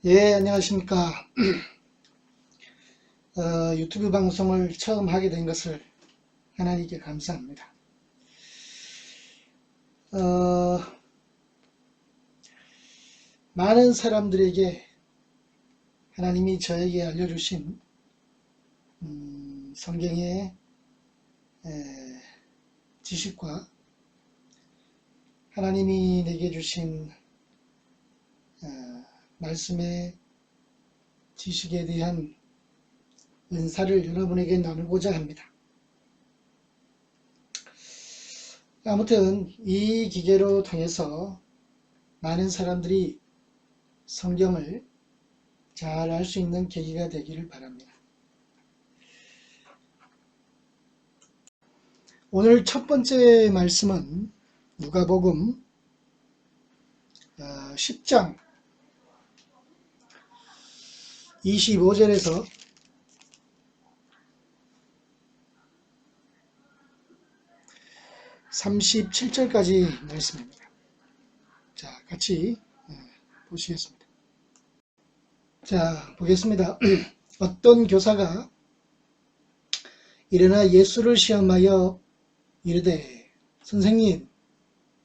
예, 안녕하십니까. 유튜브 방송을 처음 하게 된 것을 하나님께 감사합니다. 어, 많은 사람들에게 하나님이 저에게 알려주신 성경의 지식과 하나님이 내게 주신 말씀의 지식에 대한 은사를 여러분에게 나누고자 합니다. 아무튼 이 기계로 통해서 많은 사람들이 성경을 잘 알 수 있는 계기가 되기를 바랍니다. 오늘 첫 번째 말씀은 누가복음 10장 25절에서 37절까지 말씀입니다. 자, 같이 보시겠습니다. 자, 보겠습니다. 어떤 교사가 일어나 예수를 시험하여 이르되, 선생님,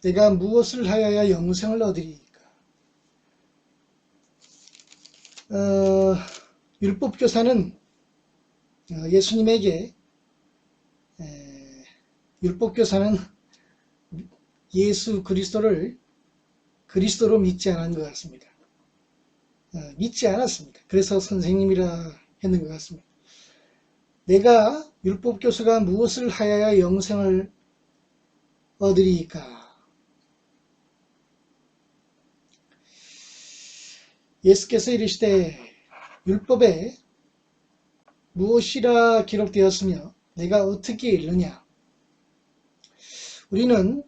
내가 무엇을 하여야 영생을 얻으리이까? 율법교사는 예수님에게 율법교사는 예수 그리스도를 그리스도로 믿지 않은 것 같습니다. 믿지 않았습니다. 그래서 선생님이라 했는 것 같습니다. 내가 율법교사가 무엇을 하여야 영생을 얻으리이까? 예수께서 이르시되 율법에 무엇이라 기록되었으며 내가 어떻게 읽느냐? 우리는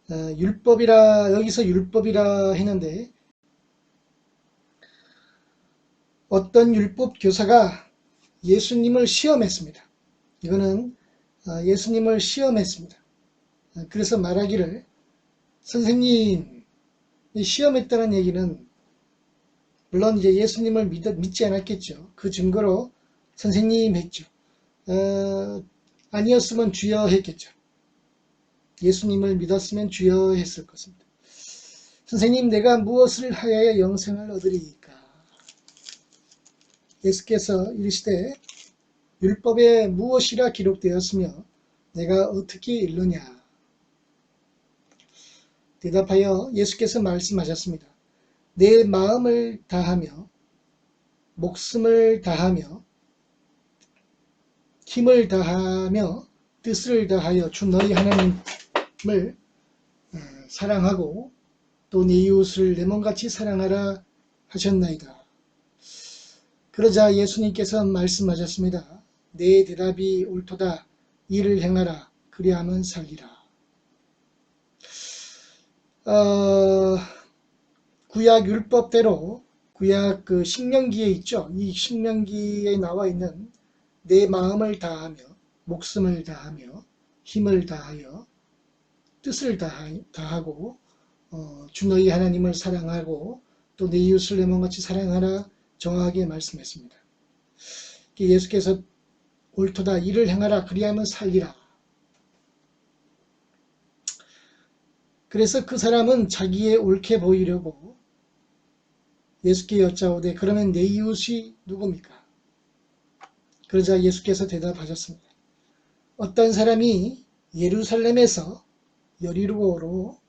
율법이라 여기서 율법이라 했는데 어떤 율법 교사가 예수님을 시험했습니다. 이거는 예수님을 시험했습니다. 그래서 말하기를 선생님 시험했다는 얘기는 물론 이제 예수님을 믿지 않았겠죠. 그 증거로 선생님 했죠. 아니었으면 주여 했겠죠. 예수님을 믿었으면 주여 했을 것입니다. 선생님 내가 무엇을 하여야 영생을 얻으리이까? 예수께서 이르시되 율법에 무엇이라 기록되었으며 내가 어떻게 읽느냐? 대답하여 예수께서 말씀하셨습니다. 내 마음을 다하며 목숨을 다하며 힘을 다하며 뜻을 다하여 주 너희 하나님을 사랑하고 또 네 이웃을 내 몸같이 사랑하라 하셨나이다. 그러자 예수님께서 말씀하셨습니다. 내 대답이 옳도다. 이를 행하라. 그리하면 살리라. 구약 율법대로 구약 그 신명기에 있죠. 이 신명기에 나와 있는 내 마음을 다하며 목숨을 다하며 힘을 다하여 뜻을 다하고 주 너희 하나님을 사랑하고 또 내 이웃을 내 몸같이 사랑하라 정확하게 말씀했습니다. 예수께서 옳도다 이를 행하라 그리하면 살리라. 그래서 그 사람은 자기의 옳게 보이려고 예수께 여짜오되 그러면 내 이웃이 누굽니까? 그러자 예수께서 대답하셨습니다. 어떤 사람이 예루살렘에서 여리고로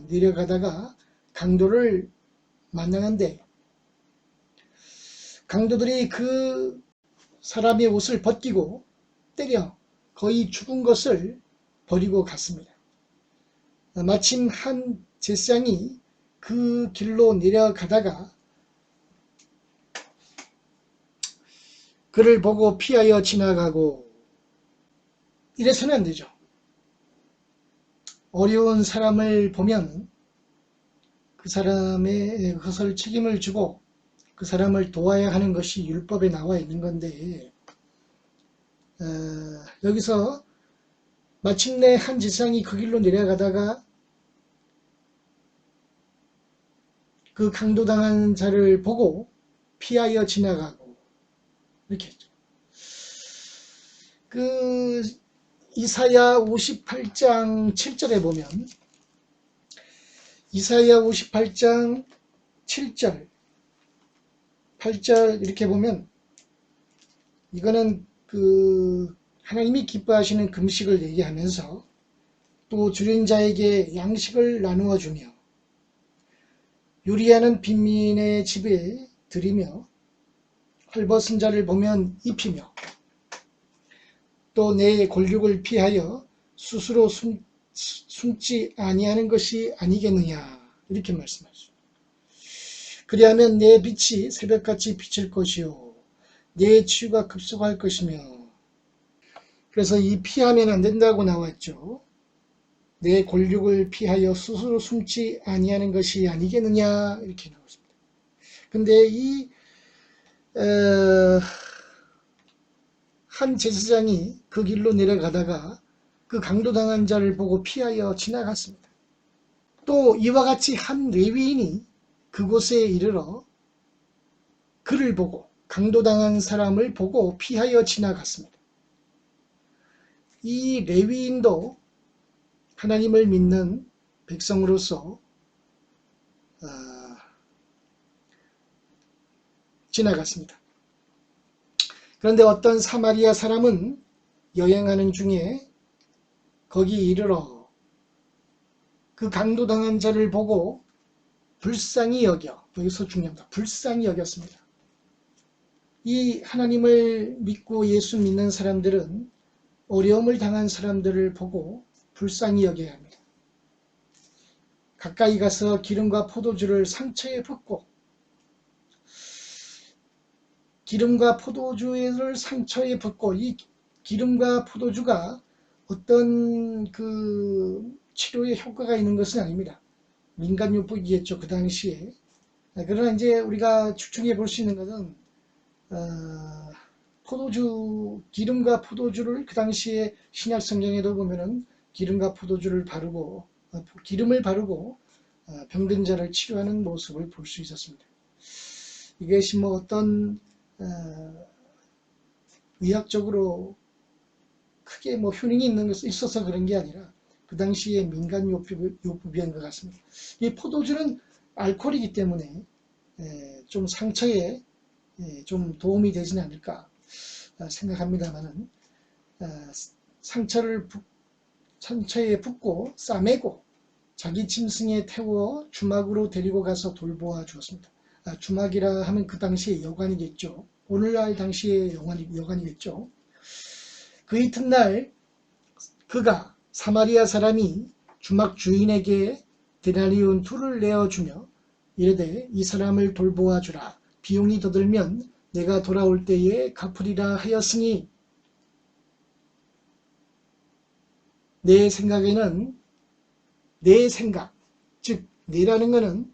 내려가다가 강도를 만나는데 강도들이 그 사람의 옷을 벗기고 때려 거의 죽은 것을 버리고 갔습니다. 마침 한 제사장이 그 길로 내려가다가 그를 보고 피하여 지나가고 이래서는 안 되죠. 어려운 사람을 보면 그 사람의 그것을 책임을 지고 그 사람을 도와야 하는 것이 율법에 나와 있는 건데 여기서 마침내 한 제사장이 그 길로 내려가다가 그 강도당한 자를 보고 피하여 지나가고 이렇게 했죠. 이사야 58장 7절에 보면 이사야 58장 7절 8절 이렇게 보면 이거는 하나님이 기뻐하시는 금식을 얘기하면서 또 줄인 자에게 양식을 나누어 주며 요리하는 빈민의 집에 들이며 헐벗은 자를 보면 입히며 또 내 골육을 피하여 스스로 숨지 아니하는 것이 아니겠느냐 이렇게 말씀하시죠. 그리하면 내 빛이 새벽같이 비칠 것이요 내 치유가 급속할 것이며 그래서 이 피하면 안 된다고 나왔죠. 내 골육을 피하여 스스로 숨지 아니하는 것이 아니겠느냐 이렇게 나왔습니다. 근데 한 제사장이 그 길로 내려가다가 그 강도당한 자를 보고 피하여 지나갔습니다. 또 이와 같이 한 레위인이 그곳에 이르러 그를 보고 강도당한 사람을 보고 피하여 지나갔습니다. 이 레위인도 하나님을 믿는 백성으로서 지나갔습니다. 그런데 어떤 사마리아 사람은 여행하는 중에 거기 이르러 그 강도당한 자를 보고 불쌍히 여겨, 여기서 중요합니다. 불쌍히 여겼습니다. 이 하나님을 믿고 예수 믿는 사람들은 어려움을 당한 사람들을 보고 불쌍히 여겨야 합니다. 가까이 가서 기름과 포도주를 상처에 붓고 기름과 포도주를 상처에 붓고 이 기름과 포도주가 어떤 치료에 효과가 있는 것은 아닙니다. 민간요법이겠죠, 그 당시에. 그러나 이제 우리가 추측해 볼 수 있는 것은 기름과 포도주를 그 당시에 신약 성경에도 보면은 기름과 포도주를 바르고 기름을 바르고 병든 자를 치료하는 모습을 볼 수 있었습니다. 이것이 뭐 어떤 의학적으로 크게 뭐 효능이 있어서 그런 게 아니라 그 당시에 민간요법이었던 것 같습니다. 이 포도주는 알코올이기 때문에 좀 상처에 좀 도움이 되지는 않을까 생각합니다만은 상처에 붓고 싸매고 자기 짐승에 태워 주막으로 데리고 가서 돌보아 주었습니다. 주막이라 하면 그 당시에 여관이겠죠. 오늘날 당시에 여관이겠죠. 그 이튿날 그가 사마리아 사람이 주막 주인에게 데나리온 2를 내어주며 이르되 이 사람을 돌보아 주라. 비용이 더 들면 내가 돌아올 때에 갚으리라 하였으니 내 생각에는 즉 내라는 것은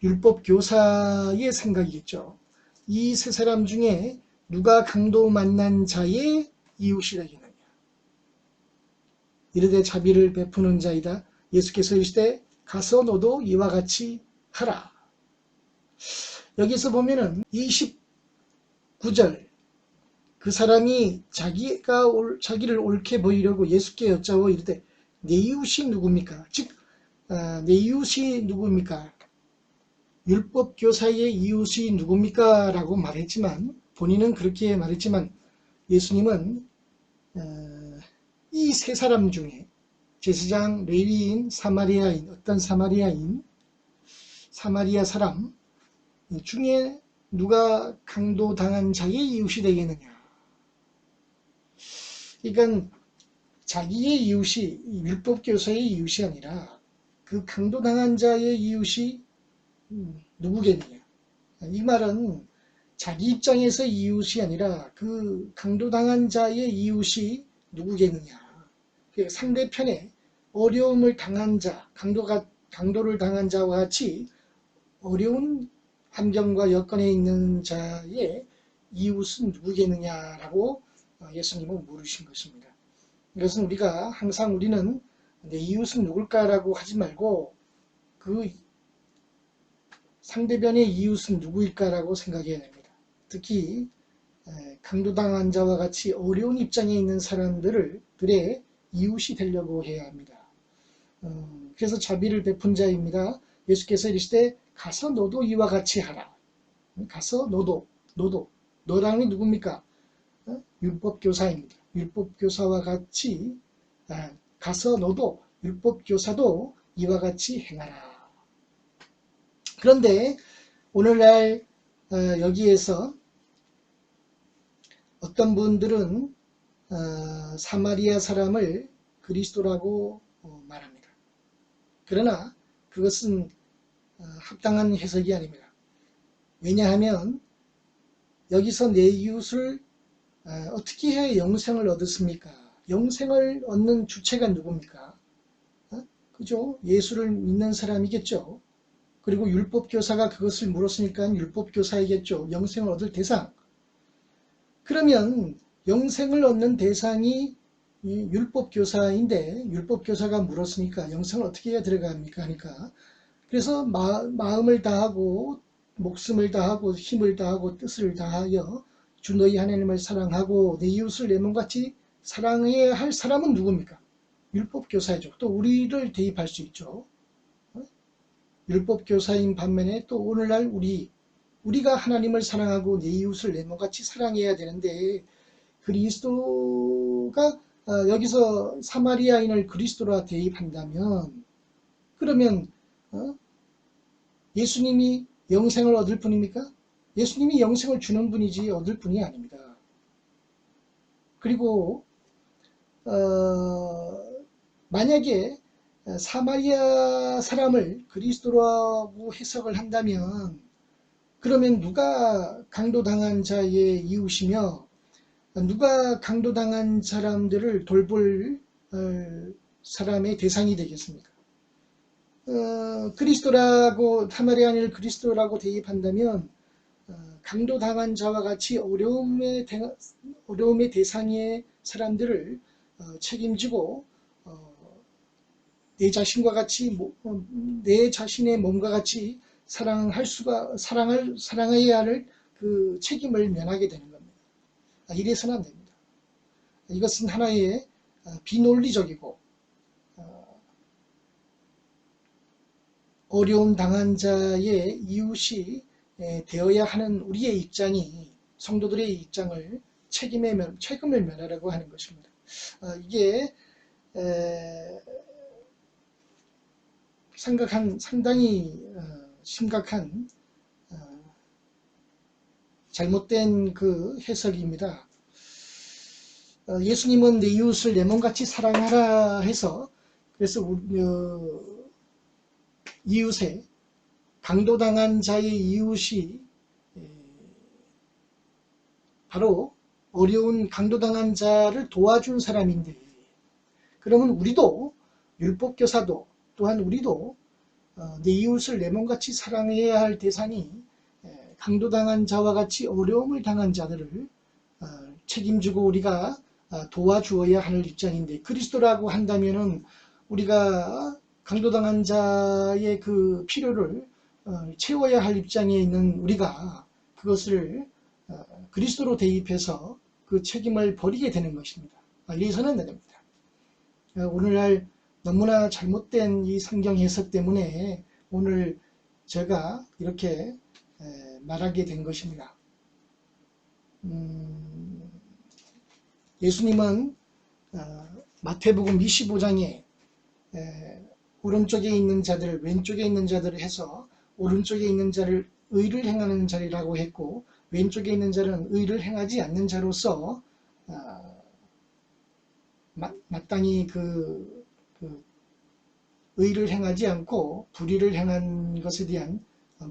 율법 교사의 생각이겠죠. 이 세 사람 중에 누가 강도 만난 자의 이웃이라겠느냐. 이르되 자비를 베푸는 자이다. 예수께서 이르시되 가서 너도 이와 같이 하라. 여기서 보면은 29절 그 사람이 자기를 옳게 보이려고 예수께 여짜오 이르되 내 이웃이 누굽니까? 즉 내 이웃이 누굽니까? 율법 교사의 이웃이 누굽니까? 라고 말했지만 본인은 그렇게 말했지만 예수님은 이 세 사람 중에 제사장, 레위인, 사마리아인 어떤 사마리아 사람 중에 누가 강도당한 자의 이웃이 되겠느냐. 그러니까 자기의 이웃이 율법교사의 이웃이 아니라 그 강도당한 자의 이웃이 누구겠느냐. 이 말은 자기 입장에서 이웃이 아니라 그 강도당한 자의 이웃이 누구겠느냐. 상대편에 어려움을 당한 자, 강도를 당한 자와 같이 어려운 환경과 여건에 있는 자의 이웃은 누구겠느냐라고 예수님은 물으신 것입니다. 이것은 우리가 항상 우리는 내 이웃은 누굴까라고 하지 말고 그 상대편의 이웃은 누구일까라고 생각해야 됩니다. 특히 강도당한 자와 같이 어려운 입장에 있는 사람들의 이웃이 되려고 해야 합니다. 그래서 자비를 베푼 자입니다. 예수께서 이르시되 가서 너도 이와 같이 하라. 가서 너도 너랑이 누굽니까? 율법교사입니다. 율법교사와 같이 가서 너도 율법교사도 이와 같이 행하라. 그런데 오늘날 여기에서 어떤 분들은 사마리아 사람을 그리스도라고 말합니다. 그러나 그것은 합당한 해석이 아닙니다. 왜냐하면 여기서 내 이웃을 어떻게 해야 영생을 얻었습니까? 영생을 얻는 주체가 누굽니까? 그죠? 예수를 믿는 사람이겠죠. 그리고 율법교사가 그것을 물었으니까 율법교사이겠죠. 영생을 얻을 대상. 그러면 영생을 얻는 대상이 율법교사인데 율법교사가 물었으니까 영생을 어떻게 해야 들어갑니까? 하니까 그래서 마음을 다하고 목숨을 다하고 힘을 다하고 뜻을 다하여 주 너희 하나님을 사랑하고 내 이웃을 내 몸같이 사랑해야 할 사람은 누굽니까? 율법교사이죠. 또 우리를 대입할 수 있죠. 율법교사인 반면에 또 오늘날 우리가 하나님을 사랑하고 내 이웃을 내 몸같이 사랑해야 되는데 그리스도가 여기서 사마리아인을 그리스도라 대입한다면 그러면 예수님이 영생을 얻을 분입니까? 예수님이 영생을 주는 분이지 얻을 분이 아닙니다. 그리고 만약에 사마리아 사람을 그리스도라고 해석을 한다면 그러면 누가 강도당한 자의 이웃이며 누가 강도당한 사람들을 돌볼 사람의 대상이 되겠습니까? 그리스도라고 사마리아인을 그리스도라고 대입한다면 강도당한 자와 같이 어려움의 대상의 사람들을 책임지고 내 자신과 같이 내 자신의 몸과 같이 사랑해야 할 그 책임을 면하게 되는 겁니다. 이래서는 안 됩니다. 이것은 하나의 비논리적이고 어려움 당한 자의 이웃이 되어야 하는 우리의 입장이 성도들의 입장을 책임을 면하라고 하는 것입니다. 이게 상당히 심각한 잘못된 그 해석입니다. 예수님은 내 이웃을 내 몸같이 사랑하라 해서 그래서 이웃에 강도당한 자의 이웃이 바로 어려운 강도당한 자를 도와준 사람인데 그러면 우리도 율법교사도 또한 우리도 내 이웃을 내 몸같이 사랑해야 할 대상이 강도당한 자와 같이 어려움을 당한 자들을 책임지고 우리가 도와주어야 하는 입장인데 그리스도라고 한다면은 우리가 강도당한 자의 그 필요를 채워야 할 입장에 있는 우리가 그것을 그리스도로 대입해서 그 책임을 버리게 되는 것입니다. 이래서는 안 됩니다. 오늘날 너무나 잘못된 이 성경 해석 때문에 오늘 제가 이렇게 말하게 된 것입니다. 예수님은 마태복음 25장에 오른쪽에 있는 자들, 왼쪽에 있는 자들을 해서 오른쪽에 있는 자를 의를 행하는 자리라고 했고 왼쪽에 있는 자는 의를 행하지 않는 자로서 마땅히 그 의를 행하지 않고 불의를 행한 것에 대한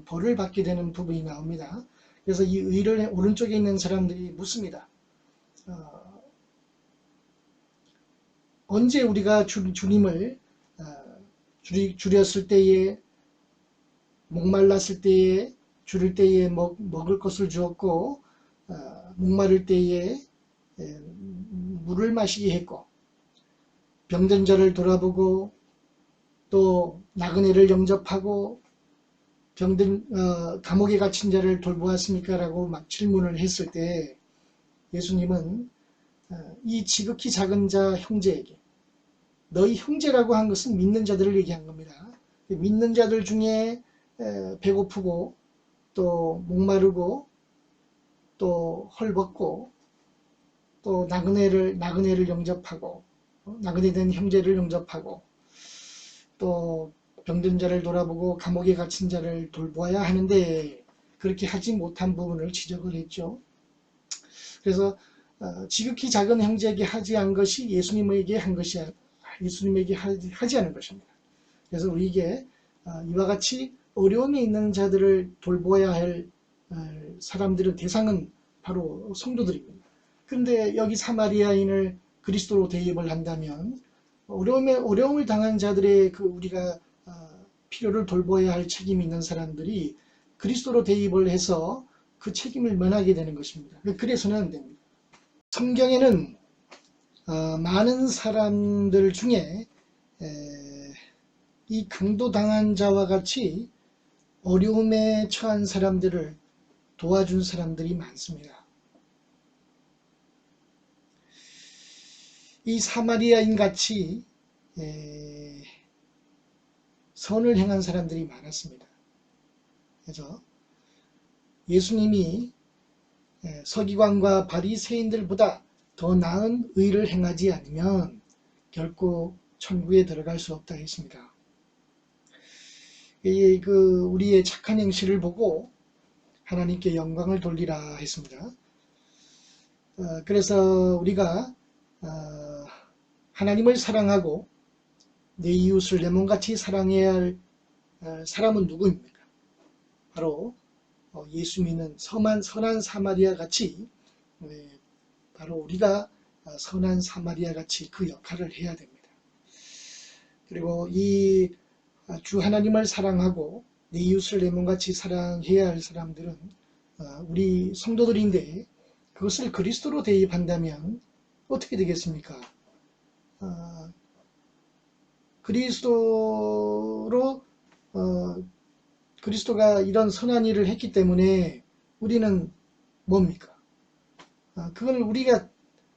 벌을 받게 되는 부분이 나옵니다. 그래서 이 의를 오른쪽에 있는 사람들이 묻습니다. 언제 우리가 주님을 줄였을 때에 목말랐을 때에 줄일 때에 먹을 것을 주었고 목마를 때에 물을 마시게 했고 병든 자를 돌아보고 또 나그네를 영접하고 감옥에 갇힌 자를 돌보았습니까? 라고 막 질문을 했을 때 예수님은 이 지극히 작은 자 형제에게, 너희 형제라고 한 것은 믿는 자들을 얘기한 겁니다. 믿는 자들 중에 배고프고 또 목마르고 또 헐벗고 또 나그네를 영접하고 나그네 된 형제를 영접하고 또 병든 자를 돌아보고 감옥에 갇힌 자를 돌보아야 하는데 그렇게 하지 못한 부분을 지적을 했죠. 그래서 지극히 작은 형제에게 하지 않은 것이 예수님에게 한 것이 예수님에게 하지 않은 것입니다. 그래서 우리에게 이와 같이 어려움에 있는 자들을 돌보아야 할 사람들의 대상은 바로 성도들입니다. 그런데 여기 사마리아인을 그리스도로 대입을 한다면 어려움을 당한 자들의 우리가 필요를 돌보아야 할 책임이 있는 사람들이 그리스도로 대입을 해서 그 책임을 면하게 되는 것입니다. 그래서는 안 됩니다. 성경에는 많은 사람들 중에 이 강도당한 자와 같이 어려움에 처한 사람들을 도와준 사람들이 많습니다. 이 사마리아인 같이 선을 행한 사람들이 많았습니다. 그래서 예수님이 서기관과 바리새인들보다 더 나은 의를 행하지 않으면 결코 천국에 들어갈 수 없다 했습니다. 우리의 착한 행실을 보고 하나님께 영광을 돌리라 했습니다. 그래서 우리가 하나님을 사랑하고 내 이웃을 내 몸같이 사랑해야 할 사람은 누구입니까? 바로 예수 믿는 선한 사마리아 같이 바로 우리가 선한 사마리아 같이 그 역할을 해야 됩니다. 그리고 이 주 하나님을 사랑하고 내 이웃을 내 몸같이 사랑해야 할 사람들은 우리 성도들인데 그것을 그리스도로 대입한다면 어떻게 되겠습니까? 그리스도가 이런 선한 일을 했기 때문에 우리는 뭡니까? 그걸 우리가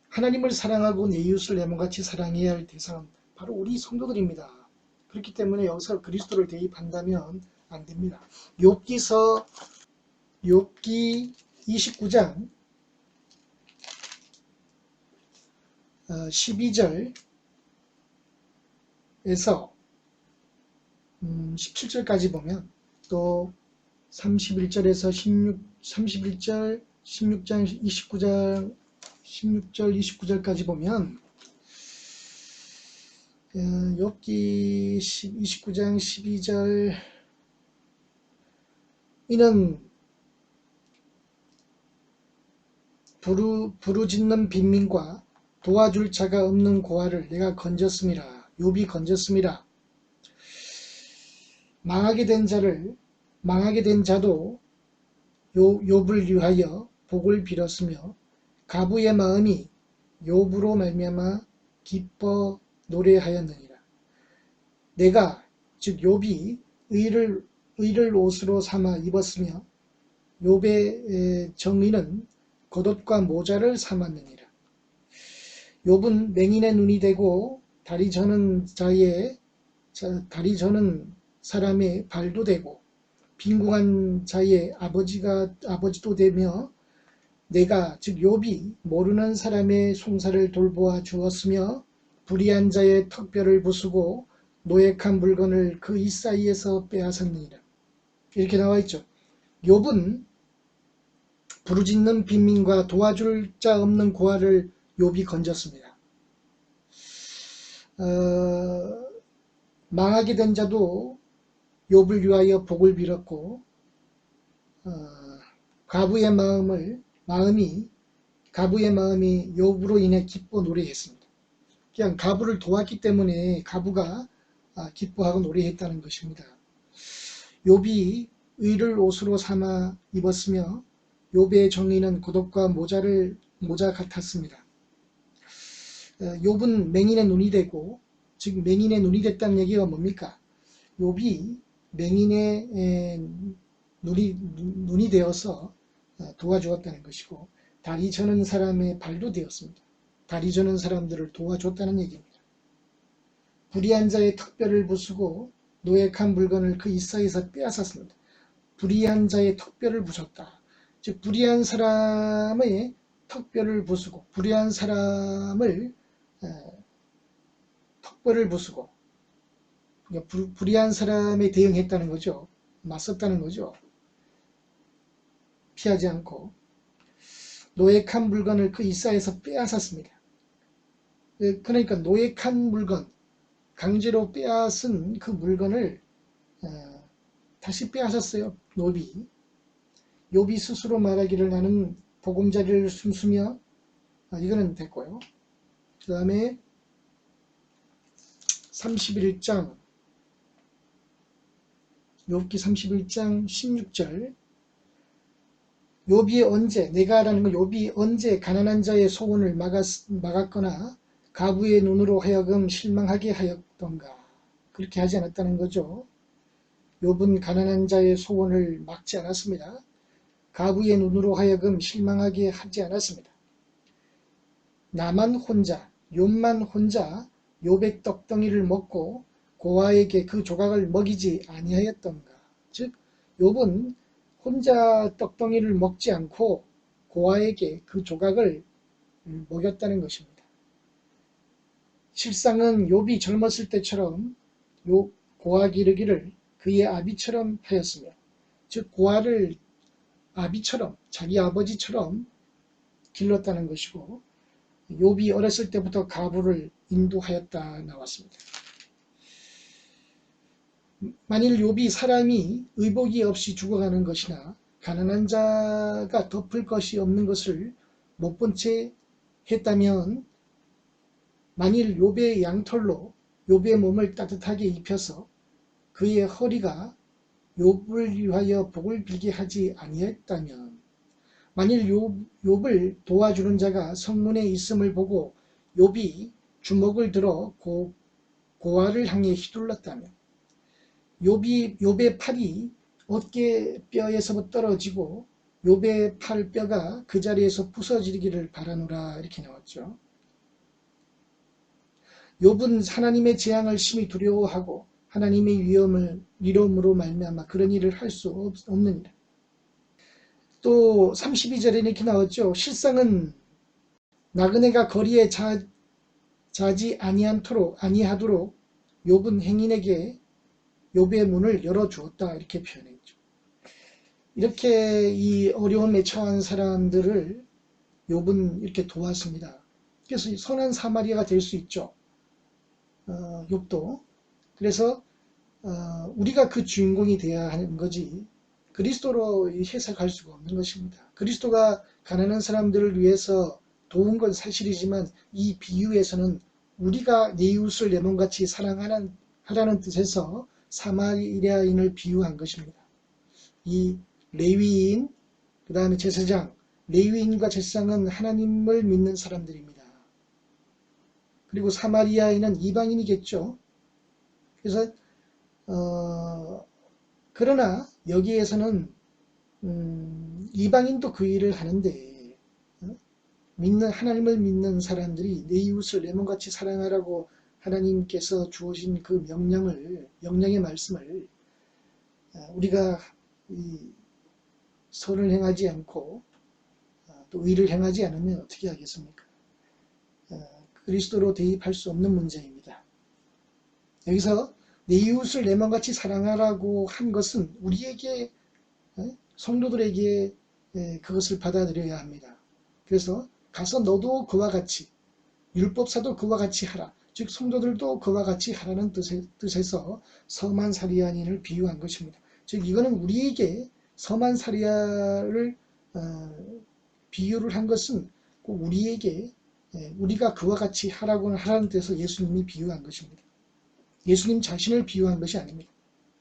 하나님을 사랑하고 내 이웃을 내 몸같이 사랑해야 할 대상은 바로 우리 성도들입니다. 그렇기 때문에 여기서 그리스도를 대입한다면 안 됩니다. 욥기 29장 12절에서 17절까지 보면 또 31절에서 31절, 16장 29장 16절 29절까지 보면 욥기 29장 12절 이는 부르짖는 빈민과 도와줄 자가 없는 고아를 내가 건졌음이라. 욥이 건졌음이라. 망하게 된 자도 욥을 위하여 복을 빌었으며 가부의 마음이 욥으로 말미암아 기뻐 노래하였느니라. 내가 즉 욥이 의를 옷으로 삼아 입었으며 욥의 정의는 겉옷과 모자를 삼았느니라. 욥은 맹인의 눈이 되고 다리 저는 사람의 발도 되고 빈궁한 자의 아버지도 되며 내가 즉 욥이 모르는 사람의 송사를 돌보아 주었으며 불의한 자의 턱뼈를 부수고 노획한 물건을 그 이 사이에서 빼앗았느니라. 이렇게 나와 있죠. 욥은 부르짖는 빈민과 도와줄 자 없는 고아를 욥이 건졌습니다. 망하게 된 자도 욥을 위하여 복을 빌었고 가부의 마음이 욥으로 인해 기뻐 노래했습니다. 그냥 가부를 도왔기 때문에 가부가 기뻐하고 노래했다는 것입니다. 욥이 의를 옷으로 삼아 입었으며 욥의 정의는 겉옷과 모자 같았습니다. 욥은 맹인의 눈이 되고 즉 맹인의 눈이 됐다는 얘기가 뭡니까? 욥이 맹인의 눈이 되어서 도와주었다는 것이고, 다리 저는 사람의 발도 되었습니다. 다리 저는 사람들을 도와줬다는 얘기입니다. 불의한 자의 턱뼈를 부수고 노획한 물건을 그 이사에서 빼앗았습니다. 불의한 자의 턱뼈를 부쉈다. 즉 불의한 사람의 턱뼈를 부수고, 불의한 사람을 턱뼈를 부수고, 그러니까 불의한 사람에 대응했다는 거죠. 맞섰다는 거죠. 피하지 않고 노획한 물건을 그 이사에서 빼앗았습니다. 그러니까 노획한 물건, 강제로 빼앗은 그 물건을 다시 빼앗았어요. 욥이 스스로 말하기를 나는 보금자리를 숨으며, 이거는 됐고요. 그 다음에 31장 욥기 31장 16절, 욥이 언제, 내가라는 건 욥이 언제 가난한 자의 소원을 막았거나 가부의 눈으로 하여금 실망하게 하였던가. 그렇게 하지 않았다는 거죠. 욥은 가난한 자의 소원을 막지 않았습니다. 가부의 눈으로 하여금 실망하게 하지 않았습니다. 나만 혼자, 욥만 혼자 욥의 떡덩이를 먹고 고아에게 그 조각을 먹이지 아니하였던가. 즉 욥은 혼자 떡덩이를 먹지 않고 고아에게 그 조각을 먹였다는 것입니다. 실상은 욥이 젊었을 때처럼 고아 기르기를 그의 아비처럼 하였으며, 즉 고아를 아비처럼, 자기 아버지처럼 길렀다는 것이고, 욥이 어렸을 때부터 가부를 인도하였다 나왔습니다. 만일 욥이 사람이 의복이 없이 죽어가는 것이나 가난한 자가 덮을 것이 없는 것을 못 본 채 했다면, 만일 욥의 양털로 욥의 몸을 따뜻하게 입혀서 그의 허리가 욥을 위하여 복을 빌게 하지 아니했다면, 만일 욥을 도와주는 자가 성문에 있음을 보고 욥이 주먹을 들어 고아를 향해 휘둘렀다면, 욥의 팔이 어깨뼈에서부터 떨어지고 욥의 팔뼈가 그 자리에서 부서지기를 바라노라, 이렇게 나왔죠. 욥은 하나님의 재앙을 심히 두려워하고 하나님의 위험으로 말미암아 그런 일을 할 수 없느니라. 또 32절에 이렇게 나왔죠. 실상은 나그네가 거리에 자지 아니하도록 욥은 행인에게 욥의 문을 열어주었다, 이렇게 표현했죠. 이렇게 이 어려움에 처한 사람들을 욥은 이렇게 도왔습니다. 그래서 선한 사마리아가 될 수 있죠. 욥도. 그래서 우리가 그 주인공이 되어야 하는 거지, 그리스도로 해석할 수가 없는 것입니다. 그리스도가 가난한 사람들을 위해서 도운 건 사실이지만, 이 비유에서는 우리가 내 이웃을 내 몸같이 사랑하라는 뜻에서 사마리아인을 비유한 것입니다. 이 레위인, 그 다음에 제사장, 레위인과 제사장은 하나님을 믿는 사람들입니다. 그리고 사마리아인은 이방인이겠죠. 그래서 그러나 여기에서는 이방인도 그 일을 하는데, 하나님을 믿는 사람들이 내 이웃을 내 몸같이 사랑하라고 하나님께서 주어진 그 명령의 말씀을 우리가 선을 행하지 않고 또 의를 행하지 않으면 어떻게 하겠습니까? 그리스도로 대입할 수 없는 문제입니다. 여기서 내 이웃을 내 몸같이 사랑하라고 한 것은 우리에게, 성도들에게 그것을 받아들여야 합니다. 그래서 가서 너도 그와 같이, 율법사도 그와 같이 하라. 즉 성도들도 그와 같이 하라는 뜻에서 서만사리아인을 비유한 것입니다. 즉 이거는 우리에게 서만사리아를 비유를 한 것은 꼭 우리에게, 우리가 그와 같이 하라는 뜻에서 예수님이 비유한 것입니다. 예수님 자신을 비유한 것이 아닙니다.